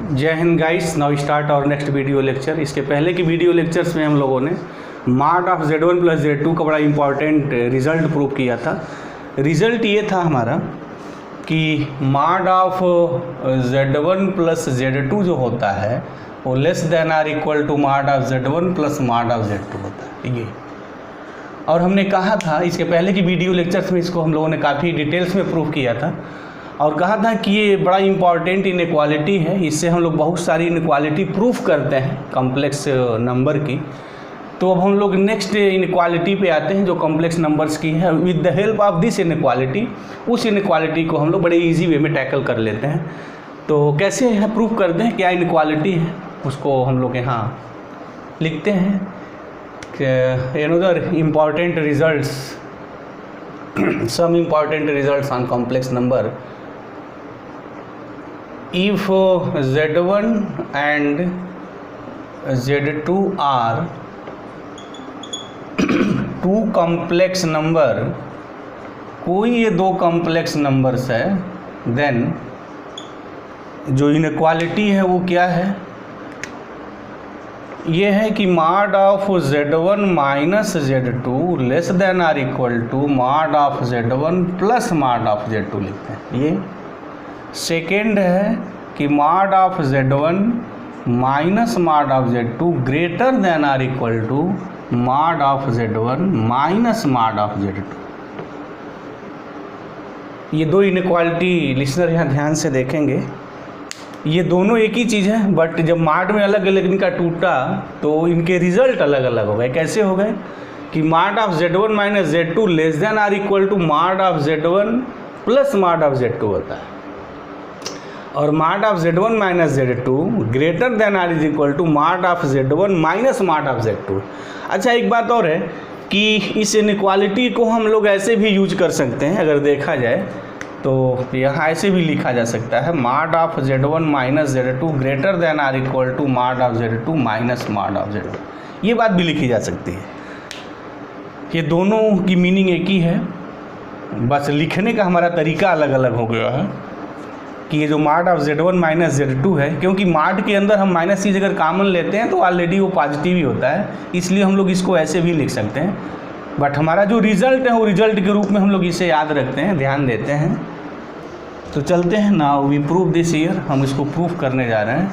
जय Hind guys. Now start और next video lecture. इसके पहले की वीडियो लेक्चर्स में हम लोगों ने माड ऑफ Z1 प्लस Z2 का बड़ा इंपॉर्टेंट रिजल्ट प्रूव किया था। रिजल्ट ये था हमारा कि mod of Z1 plus Z2 जो होता है वो less than or equal to mod of Z1 plus mod of Z2 होता है ये। और हमने कहा था इसके पहले की वीडियो लेक्चर्स में इसको हम लोगों ने काफ़ी डिटेल्स में प्रूव किया था और कहा था कि ये बड़ा इंपॉर्टेंट इनइक्वालिटी है। इससे हम लोग बहुत सारी इनइक्वालिटी प्रूफ करते हैं कॉम्प्लेक्स नंबर की। तो अब हम लोग नेक्स्ट इनइक्वालिटी पे आते हैं जो कॉम्प्लेक्स नंबर्स की है। With the help of this inequality उस इनइक्वालिटी को हम लोग बड़े इजी वे में टैकल कर लेते हैं। तो कैसे है प्रूफ करते हैं क्या इनइक्वालिटी है उसको हम लोग यहाँ लिखते हैं। Another important results, some important results on complex number. If Z1 and Z2 are two complex number, कोई ये दो कॉम्प्लेक्स नंबर्स है, देन जो इनइक्वालिटी है वो क्या है, ये है कि mod of Z1 minus Z2 less than or equal to mod of Z1 plus mod of Z2 लिखते हैं ये। सेकेंड है कि mod of Z1 minus mod of Z2 greater than or equal to mod of Z1 minus mod of Z2। ये दो inequality listener यहाँ ध्यान से देखेंगे, ये दोनों एक ही चीज़ है बट जब माड में अलग अलग इनका टूटा तो इनके रिजल्ट अलग अलग हो गए। कैसे हो गए कि mod of Z1 minus Z2 less than or equal to mod of Z1 plus mod of Z2 होता है और mod of Z1 minus Z2 greater than or is equal to mod of Z1 minus mod of Z2। अच्छा एक बात और है कि इस इनइक्वालिटी को हम लोग ऐसे भी यूज कर सकते हैं, अगर देखा जाए तो यहाँ ऐसे भी लिखा जा सकता है mod of Z1 minus Z2 greater than or equal to mod of Z2 minus mod of Z2। ये बात भी लिखी जा सकती है। ये दोनों की मीनिंग एक ही है, बस लिखने का हमारा तरीका अलग अलग हो गया है कि ये जो माड ऑफ Z1 माइनस Z2 है, क्योंकि माड के अंदर हम माइनस चीज़ अगर कॉमन लेते हैं तो ऑलरेडी वो पॉजिटिव ही होता है, इसलिए हम लोग इसको ऐसे भी लिख सकते हैं। बट हमारा जो रिजल्ट है वो रिजल्ट के रूप में हम लोग इसे याद रखते हैं, ध्यान देते हैं। तो चलते हैं now we prove this year, हम इसको प्रूव करने जा रहे हैं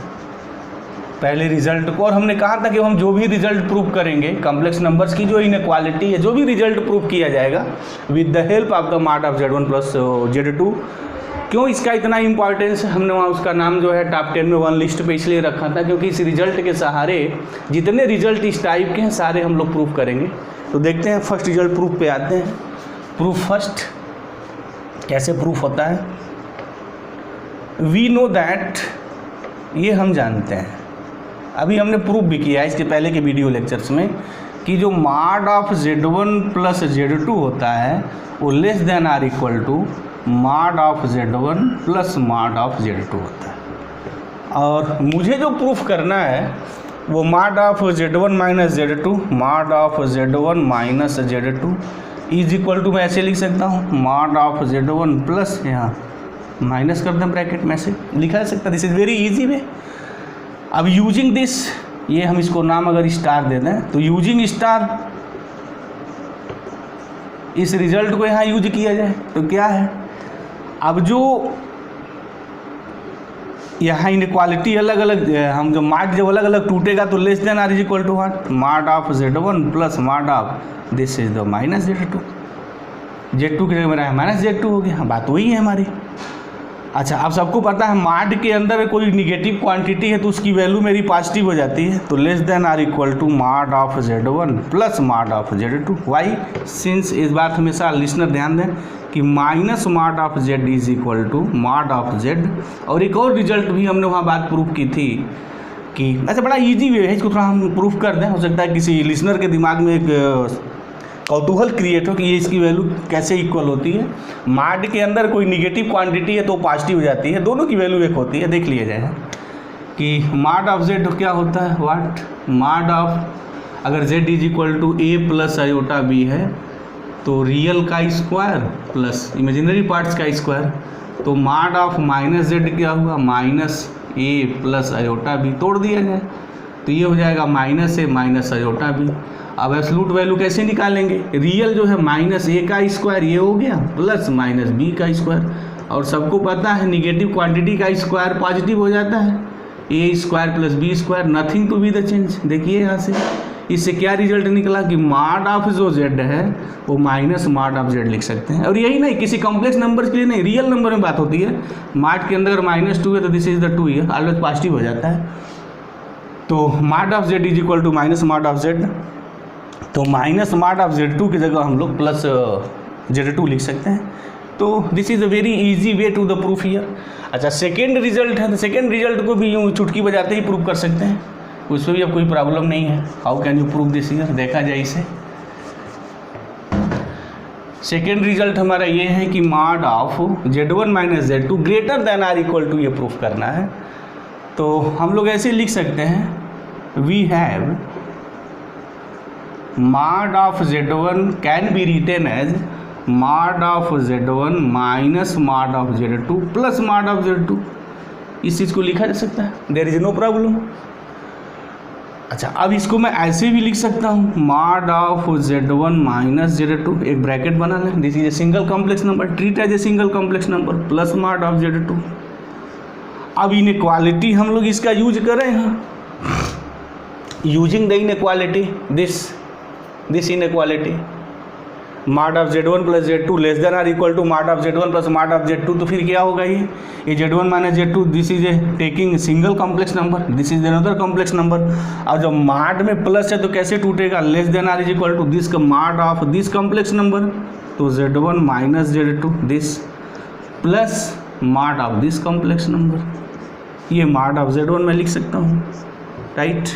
पहले रिजल्ट को। और हमने कहा था कि हम जो भी रिजल्ट प्रूव करेंगे कॉम्प्लेक्स नंबर्स की जो इनइक्वालिटी है, जो भी रिजल्ट प्रूव किया जाएगा with the help of the माड ऑफ Z1 प्लस Z2। क्यों इसका इतना इंपॉर्टेंस, हमने वहाँ उसका नाम जो है टॉप 10 में 1 लिस्ट पे इसलिए रखा था क्योंकि इस रिजल्ट के सहारे जितने रिजल्ट इस टाइप के हैं सारे हम लोग प्रूफ करेंगे। तो देखते हैं फर्स्ट रिजल्ट प्रूफ पे आते हैं। प्रूफ फर्स्ट कैसे प्रूफ होता है, वी नो दैट, ये हम जानते हैं, अभी हमने प्रूफ भी किया है इसके पहले के वीडियो लेक्चर्स में कि जो माड ऑफ Z1 प्लस Z2 होता है वो less than or equal to mod of Z1 plus mod of Z2 होता है। और मुझे जो प्रूफ करना है वो माड of Z1 minus Z2 mod of Z1 minus Z2 is equal to मैं ऐसे लिख सकता हूँ माड ऑफ Z1 प्लस, यहाँ माइनस कर दें ब्रैकेट में से लिखा जा सकता है। दिस इज़ वेरी इजी वे। अब यूजिंग दिस, ये हम इसको नाम अगर स्टार दे दें तो यूजिंग स्टार इस रिजल्ट को यहाँ यूज किया जाए तो क्या है, अब जो यहाँ इनइक्वालिटी अलग अलग, हम जो माड जब अलग अलग टूटेगा तो less than or is equal to what, mod of Z1 plus mod of this is the minus Z2। Z2 की जगह मेरा माइनस Z2 हो गया, बात वही है हमारी। अच्छा अब सबको पता है माड के अंदर कोई निगेटिव क्वांटिटी है तो उसकी वैल्यू मेरी पॉजिटिव हो जाती है, तो less than or equal to mod of Z1 plus mod of Z2। Why, since इस बात हमेशा लिसनर ध्यान दें कि minus mod of Z is equal to mod of Z। और एक और रिजल्ट भी हमने वहाँ बात प्रूफ की थी कि ऐसा बड़ा इजी वे है, इसको थोड़ा हम प्रूफ कर दें। हो सकता है किसी लिसनर के दिमाग में एक कौतूहल क्रिएट हो कि ये इसकी वैल्यू कैसे इक्वल होती है। माड के अंदर कोई निगेटिव क्वांटिटी है तो पॉजिटिव हो जाती है, दोनों की वैल्यू एक होती है। देख लिया जाए कि माड ऑफ Z क्या होता है, व्हाट, माड ऑफ अगर Z is equal to A plus iota B है तो रियल का स्क्वायर प्लस इमेजिनरी पार्ट्स का स्क्वायर, तो माड ऑफ माइनस जेड क्या हुआ, minus A plus iota B तोड़ दिया जाए तो ये हो जाएगा minus A minus iota B. अब एब्सोल्यूट वैल्यू कैसे निकालेंगे? रियल जो है माइनस ए का स्क्वायर ये हो गया प्लस माइनस बी का स्क्वायर, और सबको पता है निगेटिव क्वांटिटी का स्क्वायर पॉजिटिव हो जाता है, A square plus B square, nothing to be the change. देखिए यहाँ से इससे क्या रिजल्ट निकला कि माड ऑफ जो जेड है वो माइनस माड ऑफ जेड लिख सकते हैं। और यही नहीं, किसी कॉम्प्लेक्स नंबर के लिए नहीं, रियल नंबर में बात होती है। माड के अंदर -2 है तो दिस इज द 2 है, ऑलवेज पॉजिटिव हो जाता है। तो mod of Z is equal to minus mod of Z, तो माइनस माड ऑफ Z2 की जगह हम लोग प्लस Z2 लिख सकते हैं। तो this is a very easy way to the proof here. अच्छा सेकेंड रिजल्ट है तो सेकेंड रिजल्ट को भी यूँ चुटकी बजाते ही प्रूव कर सकते हैं, उसमें भी अब कोई प्रॉब्लम नहीं है। How can you prove this here? देखा जाए इसे। सेकेंड रिजल्ट हमारा ये है कि mod of Z1 minus Z2 greater than or equal to, ये प्रूफ करना है। तो हम लोग ऐसे लिख सकते हैं we have mod of Z1 can be written as mod of Z1 minus mod of Z2 plus mod of Z2, इस चीज़ को लिखा जा सकता है, देयर इज नो प्रॉब्लम। अच्छा अब इसको मैं ऐसे भी लिख सकता हूँ mod of Z1 minus Z2, एक ब्रैकेट बना लें, this is a single complex number, treat as a single complex number plus mod of Z2। अब इनइक्वालिटी हम लोग इसका यूज करें, using the inequality this inequality mod of Z1 plus Z2 less than or equal to mod of Z1 plus mod of Z2, तो फिर क्या होगा ये Z1 minus Z2, this is a taking single complex number, this is another complex number. और जब mod में plus है तो कैसे टूटेगा? Less than or is equal to this का mod of this complex number, तो Z1 minus Z2 this plus mod of this complex number, ये mod ऑफ Z1 मैं लिख सकता हूँ, राइट।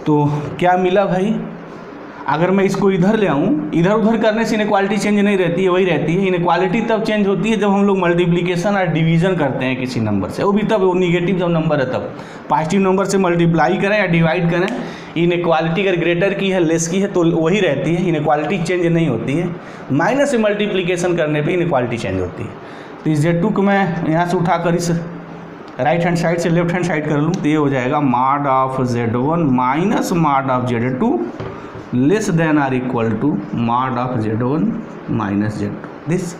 तो क्या मिला भाई? अगर मैं इसको इधर ले आऊँ, इधर उधर करने से इनइक्वालिटी चेंज नहीं रहती है, वही रहती है। इनइक्वालिटी तब चेंज होती है जब हम लोग मल्टीप्लिकेशन और डिवीज़न करते हैं किसी नंबर से, वो भी तब वो निगेटिव जब नंबर है तब। पॉजिटिव नंबर से मल्टीप्लाई करें या डिवाइड करें, इनइक्वालिटी अगर ग्रेटर की है लेस की है तो वही रहती है, इनइक्वालिटी चेंज नहीं होती है। माइनस से मल्टीप्लिकेशन करने पर इनइक्वालिटी चेंज होती है। तो इस Z2 को मैं यहाँ से उठाकर इस राइट हैंड साइड से लेफ्ट हैंड साइड कर लूँ तो ये हो जाएगा mod of Z1 minus mod of Z2 less than or equal to mod of Z1 minus Z2 this.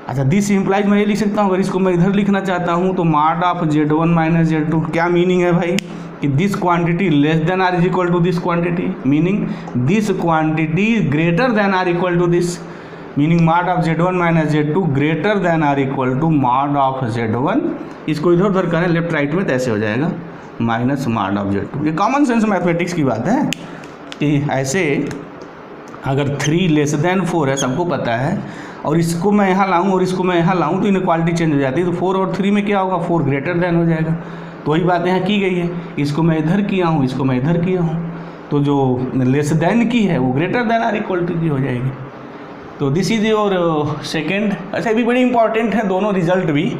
अच्छा दिस इम्प्लाइज मैं ये लिख सकता हूँ, अगर इसको मैं इधर लिखना चाहता हूँ तो mod of Z1 minus Z2, क्या मीनिंग है भाई कि this quantity less than or is equal to this quantity, meaning this quantity greater than or equal to this, meaning mod of Z1 minus Z2 greater than or equal to mod of Z1। इसको इधर उधर करें left right में तो ऐसे हो जाएगा minus mod of Z2। ये कॉमन सेंस मैथमेटिक्स की बात है कि ऐसे अगर 3 लेस देन 4 है, सबको पता है, और इसको मैं यहाँ लाऊं और इसको मैं यहाँ लाऊं तो इनइक्वालिटी चेंज हो जाती है। तो 4 और 3 में क्या होगा? 4 ग्रेटर देन हो जाएगा। तो वही बात यहाँ की गई है, इसको मैं इधर किया हूँ, इसको मैं इधर किया हूँ, तो जो लेस देन की है वो greater than or equal to की हो जाएगी। तो दिस इज योर सेकेंड। अच्छा ये भी बड़ी इंपॉर्टेंट है दोनों रिजल्ट भी,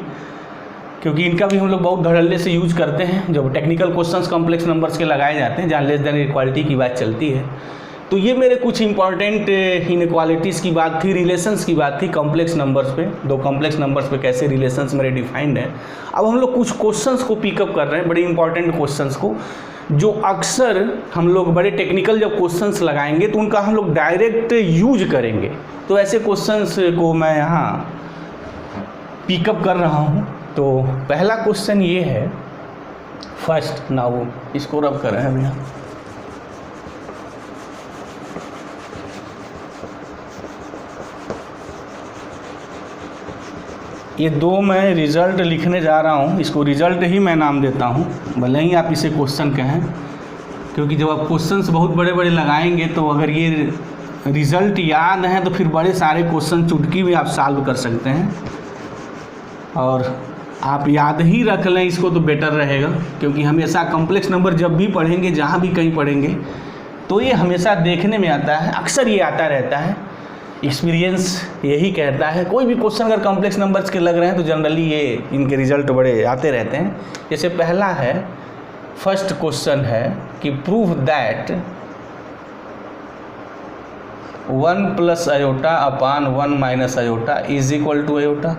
क्योंकि इनका भी हम लोग बहुत धड़ल्ले से यूज करते हैं जब टेक्निकल क्वेश्चंस कॉम्प्लेक्स नंबर्स के लगाए जाते हैं जहाँ लेस देन इक्वालिटी की बात चलती है। तो ये मेरे कुछ इंपॉर्टेंट इनइक्वालिटीज़ की बात थी, रिलेशंस की बात थी कॉम्प्लेक्स नंबर्स पे, दो कॉम्प्लेक्स नंबर्स पे कैसे रिलेशंस मेरे डिफाइंड है। अब हम लोग कुछ क्वेश्चंस को पिकअप कर रहे हैं, बड़े इंपॉर्टेंट क्वेश्चंस को, जो अक्सर हम लोग बड़े टेक्निकल जब क्वेश्चंस लगाएंगे तो उनका हम लोग डायरेक्ट यूज करेंगे। तो ऐसे क्वेश्चंस को मैं यहाँ पिकअप कर रहा हूँ। तो पहला क्वेश्चन ये है, फर्स्ट नाउ इसको रब कर रहे हैं भैया, ये दो मैं रिज़ल्ट लिखने जा रहा हूँ, इसको रिज़ल्ट ही मैं नाम देता हूँ, भले ही आप इसे क्वेश्चन कहें, क्योंकि जब आप क्वेश्चंस बहुत बड़े बड़े लगाएंगे तो अगर ये रिज़ल्ट याद है तो फिर बड़े सारे क्वेश्चन चुटकी में आप सॉल्व कर सकते हैं। और आप याद ही रख लें इसको तो बेटर रहेगा, क्योंकि हमेशा कॉम्प्लेक्स नंबर जब भी पढ़ेंगे, जहाँ भी कहीं पढ़ेंगे, तो ये हमेशा देखने में आता है, अक्सर ये आता रहता है, एक्सपीरियंस यही कहता है। कोई भी क्वेश्चन अगर कॉम्प्लेक्स नंबर्स के लग रहे हैं तो जनरली ये इनके रिजल्ट बड़े आते रहते हैं। जैसे पहला है, फर्स्ट क्वेश्चन है कि prove that 1 plus iota upon 1 minus iota is equal to iota.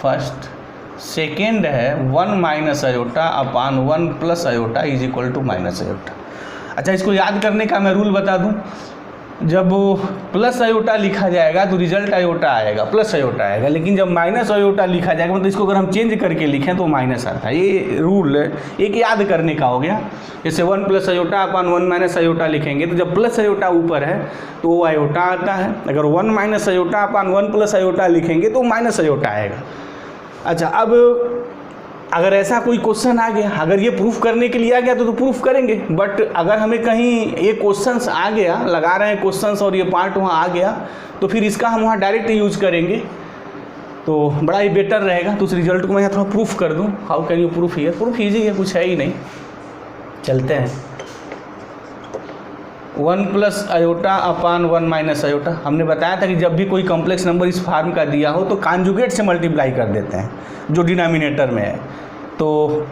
First, second है 1 minus iota upon 1 plus iota is equal to minus iota. अच्छा, इसको याद करने का मैं रूल बता दूं, जब प्लस आयोटा लिखा जाएगा तो रिजल्ट आयोटा आएगा, प्लस आयोटा आएगा, लेकिन जब माइनस आयोटा लिखा जाएगा मतलब इसको अगर हम चेंज करके लिखें तो माइनस आता है। ये रूल एक याद करने का हो गया। जैसे 1 plus iota upon 1 minus iota लिखेंगे तो जब प्लस आयोटा ऊपर है तो वो आयोटा आता है, अगर 1 minus iota upon 1 plus iota लिखेंगे तो माइनस आयोटा आएगा। अच्छा, अब अगर ऐसा कोई क्वेश्चन आ गया, अगर ये प्रूफ करने के लिए आ गया तो प्रूफ करेंगे, बट अगर हमें कहीं ये क्वेश्चंस आ गया, लगा रहे हैं क्वेश्चंस और ये पार्ट वहाँ आ गया तो फिर इसका हम वहाँ डायरेक्ट यूज करेंगे तो बड़ा ही बेटर रहेगा। तो उस रिजल्ट को मैं यहाँ थोड़ा प्रूफ कर दूँ। How can you proof here? Proof easy है, कुछ है ही नहीं। चलते हैं। 1 plus iota upon 1 minus iota, हमने बताया था कि जब भी कोई कॉम्प्लेक्स नंबर इस फॉर्म का दिया हो तो कॉन्जुगेट से मल्टीप्लाई कर देते हैं जो डिनोमिनेटर में है। तो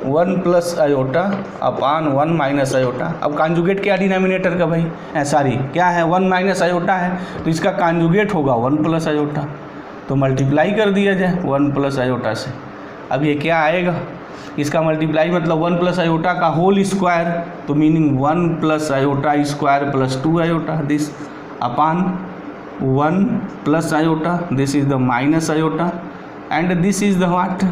1 plus iota upon 1 minus iota, अब कॉन्जुगेट क्या डिनोमिनेटर का भाई, सॉरी क्या है, 1 माइनस आयोटा है तो इसका कॉन्जुगेट होगा 1 प्लस आयोटा, तो मल्टीप्लाई कर दिया जाए 1 प्लस आयोटा से। अब ये क्या आएगा, इसका मल्टीप्लाई मतलब 1 प्लस आयोटा का होल स्क्वायर, तो meaning 1 plus iota square plus 2 iota, this upon 1 plus iota, this is the minus iota and this is the what,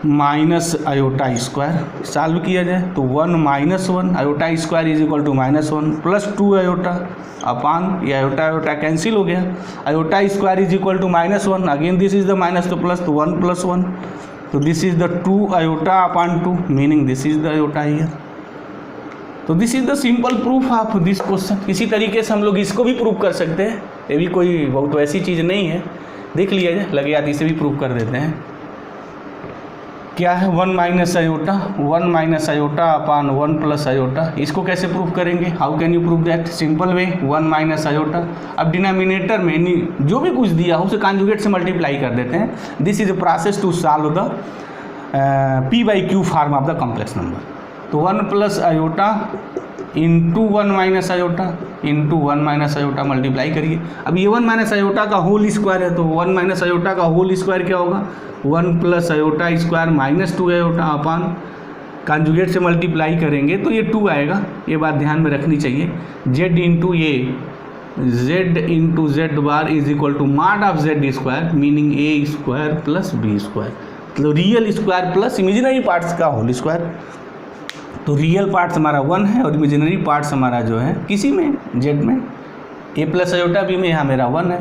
minus iota square. Solve किया जाए तो 1 minus 1 iota square is equal to -1 plus 2 iota upon, ये iota iota cancel हो गया, iota square is equal to -1, again this is the minus तो plus, तो 1 plus 1, तो this is the 2 iota upon 2, meaning this is the iota here. तो this is the simple proof of this question. इसी तरीके से हम लोग इसको भी प्रूफ कर सकते हैं, ये भी कोई बहुत वैसी चीज़ नहीं है, देख लिया जाए, लगे याद इसे भी प्रूफ कर देते हैं। क्या है 1 minus iota, 1 minus iota upon 1 plus iota, इसको कैसे प्रूफ करेंगे? How can you proof that? Simple way, 1 minus iota, अब डिनोमिनेटर में जो भी कुछ दिया हो उसे कॉन्जुगेट से मल्टीप्लाई कर देते हैं। This is a process to solve the P/Q form of the complex number. तो 1 plus iota into 1 minus iota into 1 minus iota multiply करिए। अब ये 1 माइनस आयोटा का होल स्क्वायर है तो 1 माइनस आयोटा का होल स्क्वायर क्या होगा, 1 plus iota square minus 2 iota upon, conjugate से मल्टीप्लाई करेंगे तो ये 2 आएगा, ये बात ध्यान में रखनी चाहिए। z इंटू ये z into z bar is equal to mod of z square, meaning a square plus b square, मतलब real square plus imaginary parts का होल स्क्वायर। तो रियल पार्ट्स हमारा 1 है और इमेजिनरी पार्ट्स हमारा जो है किसी में z में a प्लस आयोटा b में यहाँ मेरा 1 है,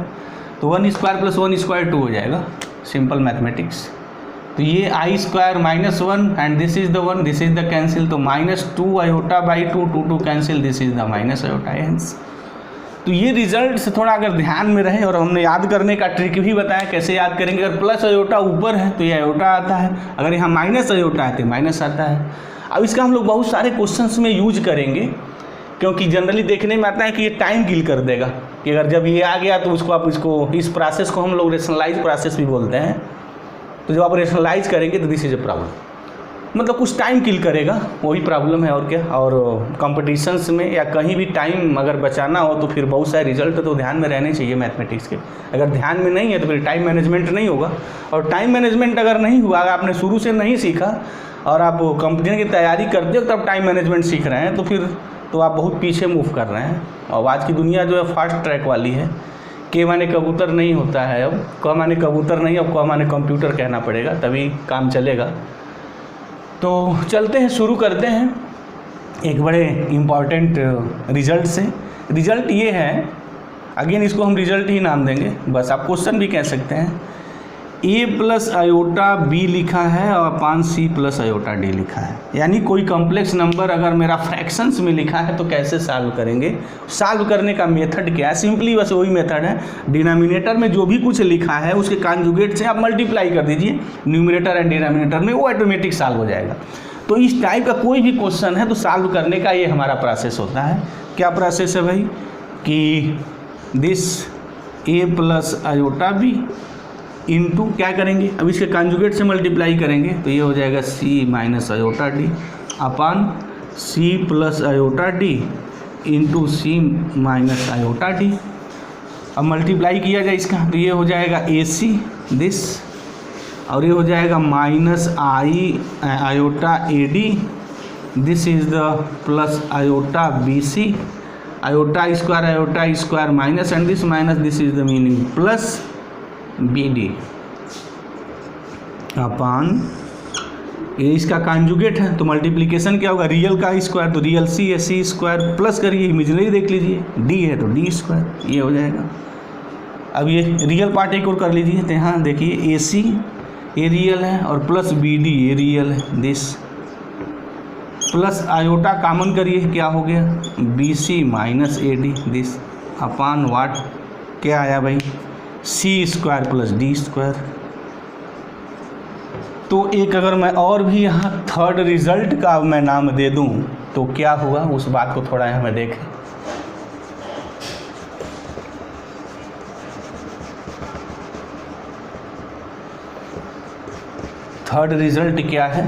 तो 1 स्क्वायर प्लस 1 स्क्वायर 2 हो जाएगा, सिंपल मैथमेटिक्स। तो ये i square -1 and this is the 1, this is the cancel, तो -2 iota by 2 cancel, this is the minus iota hence. तो ये रिजल्ट से थोड़ा अगर ध्यान में रहे, और हमने याद करने का ट्रिक भी बताया कैसे याद करेंगे। अगर प्लस आयोटा ऊपर है तो ये आयोटा आता है, अगर यहाँ माइनस आयोटा है तो माइनस आता है। अब इसका हम लोग बहुत सारे क्वेश्चंस में यूज करेंगे, क्योंकि जनरली देखने में आता है कि ये टाइम किल कर देगा, कि अगर जब ये आ गया तो उसको आप इसको इस प्रोसेस को हम लोग रेशनलाइज प्रोसेस भी बोलते हैं। तो जब आप रेशनलाइज करेंगे तो दिस इज ए प्रॉब्लम, मतलब कुछ टाइम किल करेगा, वही प्रॉब्लम है और क्या। और कॉम्पिटिशन्स में या कहीं भी टाइम अगर बचाना हो तो फिर बहुत सारे रिजल्ट तो ध्यान में रहने चाहिए मैथमेटिक्स के। अगर ध्यान में नहीं है तो फिर टाइम मैनेजमेंट नहीं होगा, और टाइम मैनेजमेंट अगर नहीं हुआ, अगर आपने शुरू से नहीं सीखा और आप कंपनी की तैयारी करते हो तब टाइम मैनेजमेंट सीख रहे हैं, तो फिर तो आप बहुत पीछे मूव कर रहे हैं। और आज की दुनिया जो है फास्ट ट्रैक वाली है, के माने कबूतर नहीं होता है, अब क माने कबूतर नहीं, अब क माने कंप्यूटर कहना पड़ेगा, तभी काम चलेगा। तो चलते हैं, शुरू करते हैं एक बड़े इम्पॉर्टेंट रिजल्ट से। रिजल्ट ये है, अगेन इसको हम रिजल्ट ही नाम देंगे, बस आप क्वेश्चन भी कह सकते हैं। a प्लस आयोटा b लिखा है और अपान c प्लस आयोटा d लिखा है, यानी कोई कॉम्प्लेक्स नंबर अगर मेरा फ्रैक्शंस में लिखा है तो कैसे सॉल्व करेंगे। सॉल्व करने का मेथड क्या है, सिंपली बस वही मेथड है, डिनोमिनेटर में जो भी कुछ लिखा है उसके कॉन्जुगेट से आप मल्टीप्लाई कर दीजिए न्यूमरेटर एंड डिनोमिनेटर में, वो ऑटोमेटिक सॉल्व हो जाएगा। तो इस टाइप का कोई भी क्वेश्चन है तो सॉल्व करने का ये हमारा प्रोसेस होता है। क्या प्रोसेस है भाई, कि this a plus iota b into क्या करेंगे, अब इसके कॉन्जुगेट से मल्टीप्लाई करेंगे तो ये हो जाएगा c माइनस आयोटा डी अपान c plus iota D into c minus iota D. अब मल्टीप्लाई किया जाए इसका तो ये हो जाएगा ac दिस और ये हो जाएगा minus i iota a d, this is the plus iota b c, iota square minus and this minus, this is the meaning plus b d upon ये इसका कॉन्जुगेट है, तो मल्टीप्लिकेशन क्या होगा, रियल का स्क्वायर तो रियल सी है, सी square plus करिए इमेजिनरी देख लीजिए, डी है तो डी स्क्वायर, ये हो जाएगा। अब ये रियल पार्ट एक और कर लीजिए, तो यहाँ देखिए ए सी ये रियल है और प्लस बी डी ये रियल है, दिस प्लस आयोटा कॉमन करिए, क्या हो गया b c minus A d, this upon what क्या आया भाई, c square plus D square. तो एक अगर मैं और भी यहाँ थर्ड रिजल्ट का मैं नाम दे दूँ तो क्या हुआ, उस बात को थोड़ा यहाँ मैं देखें। थर्ड रिजल्ट क्या है,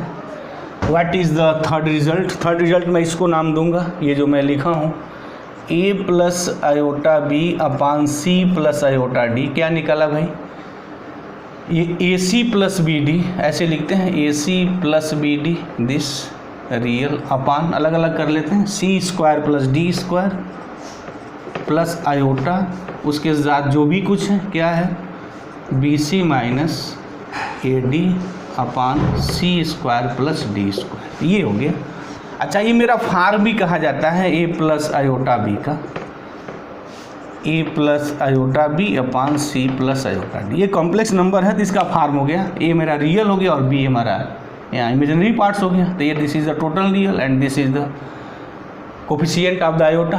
what is the third result. Third result मैं इसको नाम दूंगा, ये जो मैं लिखा हूँ a plus iota b upon c plus iota d, क्या निकला भाई, ये a c plus b d ऐसे लिखते हैं, a c plus b d this real upon अलग अलग कर लेते हैं, c square plus D square plus iota उसके साथ जो भी कुछ है क्या है बी सी माइनस ए D upon C square plus D square, ये हो गया। अच्छा ये मेरा फार्म भी कहा जाता है ए प्लस आयोटा बी का, ए plus iota b upon c plus iota D, ये कॉम्प्लेक्स नंबर है तो इसका फार्म हो गया, ए मेरा रियल हो गया और बी हमारा यहाँ इमेजिनरी पार्ट्स हो गया, तो ये this is the total real and this is the coefficient of the iota.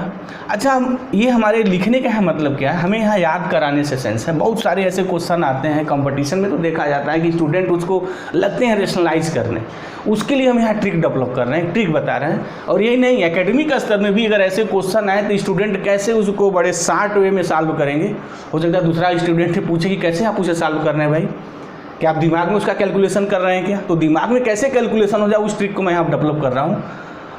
अच्छा ये हमारे लिखने का है मतलब क्या है, हमें यहाँ याद कराने से सेंस है। बहुत सारे ऐसे क्वेश्चन आते हैं कंपटीशन में, तो देखा जाता है कि स्टूडेंट उसको लगते हैं रेशनलाइज करने, उसके लिए हम यहाँ ट्रिक डेवलप कर रहे हैं, ट्रिक बता रहे हैं। और यही नहीं, एकेडमिक स्तर में भी अगर ऐसे क्वेश्चन आए तो स्टूडेंट कैसे उसको बड़े शार्ट वे में सॉल्व करेंगे। हो सकता है दूसरा स्टूडेंट से पूछे कि कैसे आप उसे सॉल्व कर रहे हैं भाई, क्या आप दिमाग में उसका कैलकुलेशन कर रहे हैं क्या, तो दिमाग में कैसे कैलकुलेशन हो जाए उस ट्रिक को मैं यहाँ डेवलप कर रहा हूँ।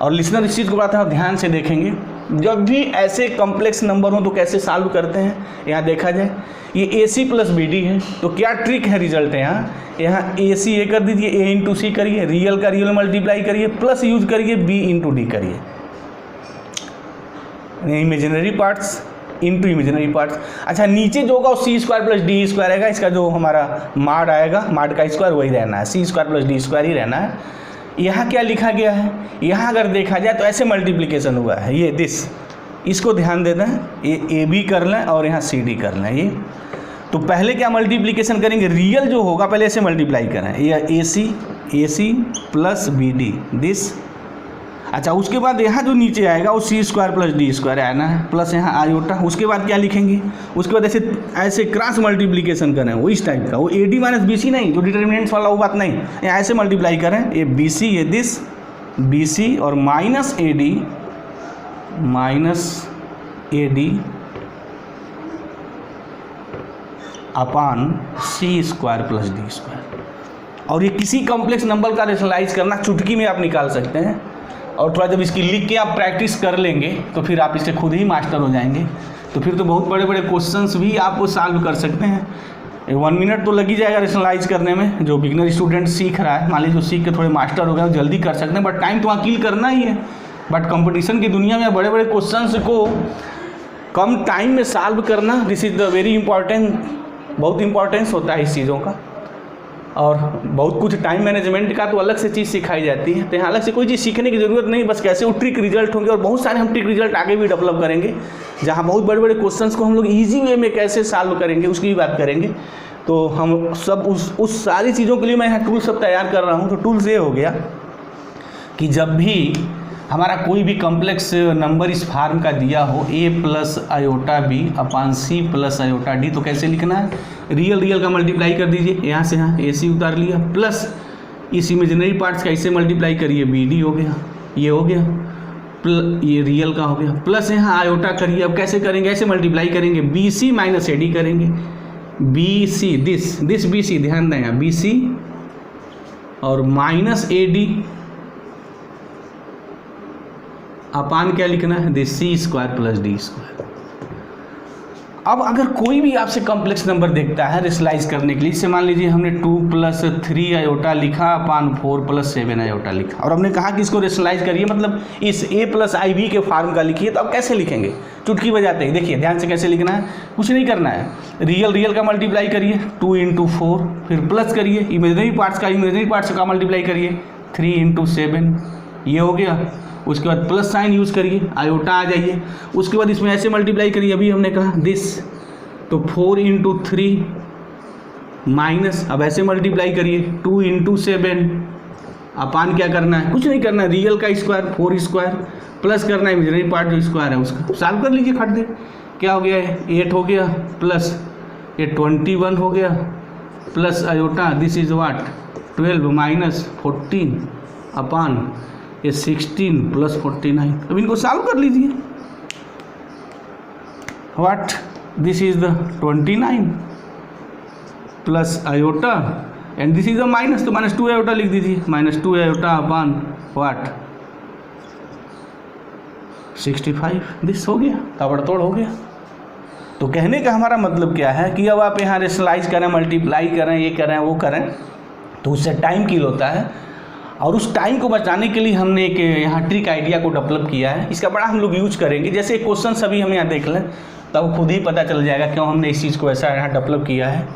और लिसनर इस चीज़ को बताते हैं, ध्यान से देखेंगे, जब भी ऐसे कॉम्प्लेक्स नंबर हो तो कैसे सॉल्व करते हैं। यहाँ देखा जाए ये a c plus b D है, तो क्या ट्रिक है, रिजल्ट है यहाँ ए सी ए कर दीजिए, ए इंटू सी करिए, रियल का रियल मल्टीप्लाई करिए, प्लस यूज करिए बी इंटू डी करिए, imaginary parts into imaginary parts. अच्छा नीचे जो होगा सी स्क्वायर प्लस डी स्क्वायर आएगा, इसका जो हमारा माड आएगा, माड का स्क्वायर वही रहना है, सी स्क्वायर प्लस डी स्क्वायर ही रहना है। यहाँ क्या लिखा गया है, यहाँ अगर देखा जाए तो ऐसे मल्टीप्लिकेशन हुआ है, ये दिस, इसको ध्यान देना है, ये ए बी कर लें और यहाँ सी डी कर लें। ये तो पहले क्या मल्टीप्लिकेशन करेंगे, रियल जो होगा पहले ऐसे मल्टीप्लाई करें, ये a c plus b d this. अच्छा उसके बाद यहाँ जो नीचे आएगा वो c square plus D square आना है, प्लस यहाँ आयोटा। उसके बाद क्या लिखेंगे, उसके बाद ऐसे ऐसे क्रॉस मल्टीप्लिकेशन करें वो इस टाइप का, वो A D minus B C नहीं, जो डिटर्मिनेंट्स वाला वो बात नहीं, यहाँ ऐसे मल्टीप्लाई करें, ये बी सी ये दिस बी सी और माइनस ए D upon C square plus D square. और ये किसी कॉम्प्लेक्स नंबर का रेशनलाइज करना चुटकी में आप निकाल सकते हैं, और थोड़ा जब इसकी लिख के आप प्रैक्टिस कर लेंगे तो फिर आप इससे खुद ही मास्टर हो जाएंगे, तो फिर तो बहुत बड़े बड़े क्वेश्चंस भी आप सॉल्व कर सकते हैं। 1 मिनट तो लग ही जाएगा रेशनलाइज करने में, जो बिगनर स्टूडेंट सीख रहा है, मान लीजिए जो सीख के थोड़े मास्टर हो गए वो जल्दी कर सकते हैं, बट टाइम तो वहाँ किल करना ही है। बट कंपटीशन की दुनिया में बड़े बड़े क्वेश्चंस को कम टाइम में सॉल्व करना, this is the very important, बहुत इंपॉर्टेंस होता है इस चीज़ों का। और बहुत कुछ टाइम मैनेजमेंट का तो अलग से चीज़ सिखाई जाती है, तो यहाँ अलग से कोई चीज़ सीखने की ज़रूरत नहीं, बस कैसे वो ट्रिक रिजल्ट होंगे। और बहुत सारे हम ट्रिक रिजल्ट आगे भी डेवलप करेंगे, जहाँ बहुत बड़े बड़े क्वेश्चंस को हम लोग ईजी वे में कैसे सॉल्व करेंगे उसकी भी बात करेंगे। तो हम सब उस सारी चीज़ों के लिए मैं यहाँ टूल सब तैयार कर रहा हूँ। तो टूल्स ये हो गया कि जब भी हमारा कोई भी कॉम्प्लेक्स नंबर इस फार्म का दिया हो, ए plus iota b upon c plus iota D, तो कैसे लिखना है, रियल का मल्टीप्लाई कर दीजिए, यहाँ से यहाँ ए सी उतार लिया, प्लस इस इमेजिनरी पार्ट्स का इसे मल्टीप्लाई करिए, बी डी हो गया, ये हो गया, ये रियल का हो गया, प्लस यहाँ आयोटा करिए। अब कैसे करेंगे, ऐसे मल्टीप्लाई करेंगे, बी सी माइनस ए डी करेंगे, b c this B c, ध्यान दें यहाँ बी सी और माइनस ए डी अपान क्या लिखना है, this C square plus D square. अब अगर कोई भी आपसे कॉम्प्लेक्स नंबर देखता है रेशनलाइज करने के लिए, इससे मान लीजिए हमने 2 + 3 आयोटा लिखा अपान 4 + 7 आयोटा लिखा और हमने कहा कि इसको रेशनलाइज करिए, मतलब इस a + IB के फॉर्म का लिखिए, तो आप कैसे लिखेंगे? चुटकी बजाते ही देखिए, ध्यान से कैसे लिखना है, कुछ नहीं करना है, रियल का मल्टीप्लाई करिए 2 × 4, फिर प्लस करिए इमेजनरी पार्ट्स का मल्टीप्लाई करिए 3 × 7, ये हो गया। उसके बाद प्लस साइन यूज़ करिए, आयोटा आ जाइए, उसके बाद इसमें ऐसे मल्टीप्लाई करिए, अभी हमने कहा दिस, तो 4 × 3 माइनस, अब ऐसे मल्टीप्लाई करिए 2 × 7 अपान क्या करना है, कुछ नहीं करना है, रियल का स्क्वायर 4 स्क्वायर प्लस करना है इमेजिनरी पार्ट जो स्क्वायर है उसका, सॉल्व कर लीजिए खट दे, क्या हो गया है 8 हो गया प्लस ये 21 हो गया plus iota this is what 12 minus 14 अपान ये 16 + 49। अब इनको सॉल्व कर लीजिए, what this is the 29 plus iota and this is the minus, तो -2 आयोटा लिख दीजिए, -2 आयोटा अपान व्हाट 65, दिस हो गया, ताबड़तोड़ हो गया। तो कहने का हमारा मतलब क्या है कि अब आप यहाँ रेशनलाइज करें, मल्टीप्लाई करें, ये करें वो करें, तो उससे टाइम किल होता है, और उस टाइम को बचाने के लिए हमने एक यहाँ ट्रिक आइडिया को डेवलप किया है। इसका बड़ा हम लोग यूज करेंगे, जैसे क्वेश्चन सभी हम यहाँ देख लें तब खुद ही पता चल जाएगा क्यों हमने इस चीज़ को ऐसा यहाँ डेवलप किया है।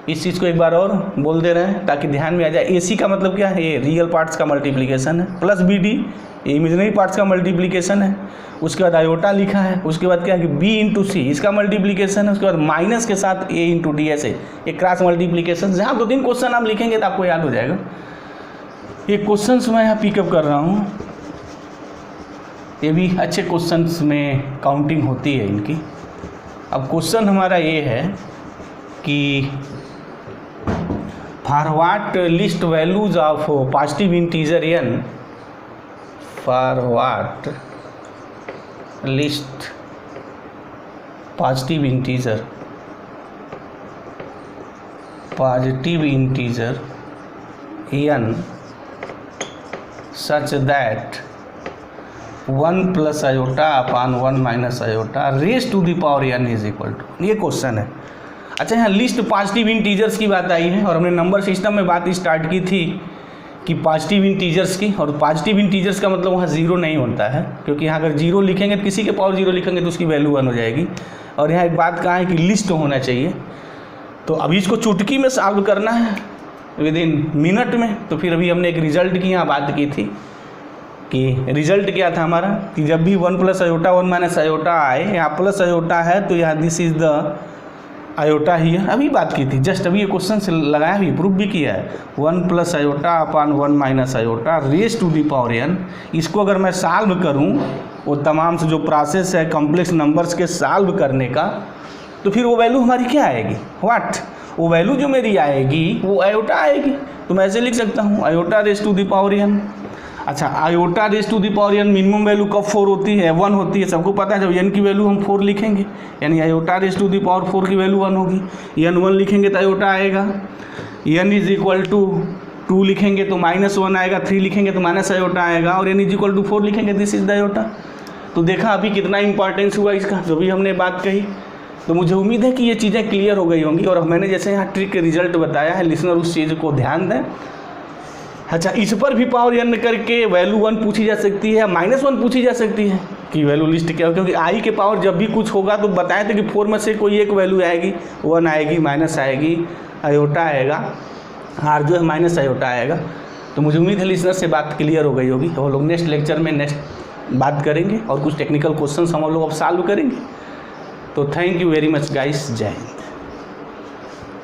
इस चीज़ को एक बार और बोल दे रहे हैं ताकि ध्यान में आ जाए। AC का मतलब क्या है, ये रियल पार्ट्स का मल्टीप्लिकेशन है, प्लस BD ये इमेजिनरी पार्ट्स का मल्टीप्लिकेशन है, उसके बाद आयोटा लिखा है, उसके बाद क्या है कि B × C इसका मल्टीप्लिकेशन है, उसके बाद माइनस के साथ A × D ऐसे एक क्रॉस मल्टीप्लिकेशन। जहाँ 2-3 क्वेश्चन आप लिखेंगे तो आपको याद हो जाएगा। ये क्वेश्चंस मैं यहाँ पिकअप कर रहा हूँ, ये भी अच्छे क्वेश्चंस में काउंटिंग होती है इनकी। अब क्वेश्चन हमारा ये है कि for what least values of positive integer n, for what least positive integer n such that 1 + iota upon 1 - iota raised to the power n is equal to, ये क्वेश्चन है। अच्छा, यहाँ लिस्ट पॉजिटिव इंटीजर्स की बात आई है और हमने number system में बात स्टार्ट की थी कि पॉजिटिव इंटीजर्स की, और पॉजिटिव इंटीजर्स का मतलब वहाँ 0 नहीं होता है, क्योंकि यहाँ अगर 0 लिखेंगे तो किसी के पावर 0 लिखेंगे तो उसकी वैल्यू 1 हो जाएगी। और यहाँ एक बात कहा है कि लिस्ट होना चाहिए, तो अभी इसको चुटकी में सॉल्व करना है विदिन मिनट में। तो फिर अभी हमने एक रिजल्ट की यहाँ बात की थी कि रिजल्ट क्या था हमारा कि जब भी 1 + आयोटा 1 - आयोटा आए, यहाँ प्लस आयोटा है तो यहाँ दिस इज द आयोटा ही है, अभी बात की थी, जस्ट अभी ये क्वेश्चन से लगाया भी, प्रूफ भी किया है। 1 + iota upon 1 - iota raised to the power n, इसको अगर मैं सॉल्व करूँ वो तमाम से जो प्रोसेस है कॉम्प्लेक्स नंबर्स के सॉल्व करने का, तो फिर वो वैल्यू हमारी क्या आएगी, व्हाट, वो वैल्यू जो मेरी आएगी वो आयोटा आएगी। तो मैं ऐसे लिख सकता हूँ iota raised to the power n। अच्छा, iota raised to the power n minimum value कब 4 होती है, 1 होती है, सबको पता है। जब n की वैल्यू हम 4 लिखेंगे यानी iota raised to the power 4 की वैल्यू 1 होगी, n 1 लिखेंगे तो आयोटा आएगा, n इज इक्वल टू 2 लिखेंगे तो -1 आएगा, 3 लिखेंगे तो माइनस आयोटा आएगा, और n इज इक्वल टू 4 लिखेंगे दिस इज द आयोटा। तो देखा अभी कितना इंपॉर्टेंस हुआ इसका, जो भी हमने बात कही। तो मुझे उम्मीद है कि ये चीज़ें क्लियर हो गई होंगी, और मैंने जैसे यहाँ ट्रिक के रिजल्ट बताया है, लिसनर उस चीज़ को ध्यान दें। अच्छा, इस पर भी पावर n करके वैल्यू 1 पूछी जा सकती है, -1 पूछी जा सकती है कि वैल्यू लिस्ट क्या हो, क्योंकि i के पावर जब भी कुछ होगा तो बताए थे कि 4 में से कोई एक वैल्यू आएगी, 1 आएगी, माइनस आएगी, आयोटा आएगा, r जो है माइनस आयोटा आएगा। तो मुझे उम्मीद है लिसनर से बात क्लियर हो गई होगी। हम लोग नेक्स्ट लेक्चर में नेक्स्ट बात करेंगे और कुछ टेक्निकल क्वेश्चन हम लोग अब सॉल्व करेंगे। तो thank you very much guys, जय हिंद।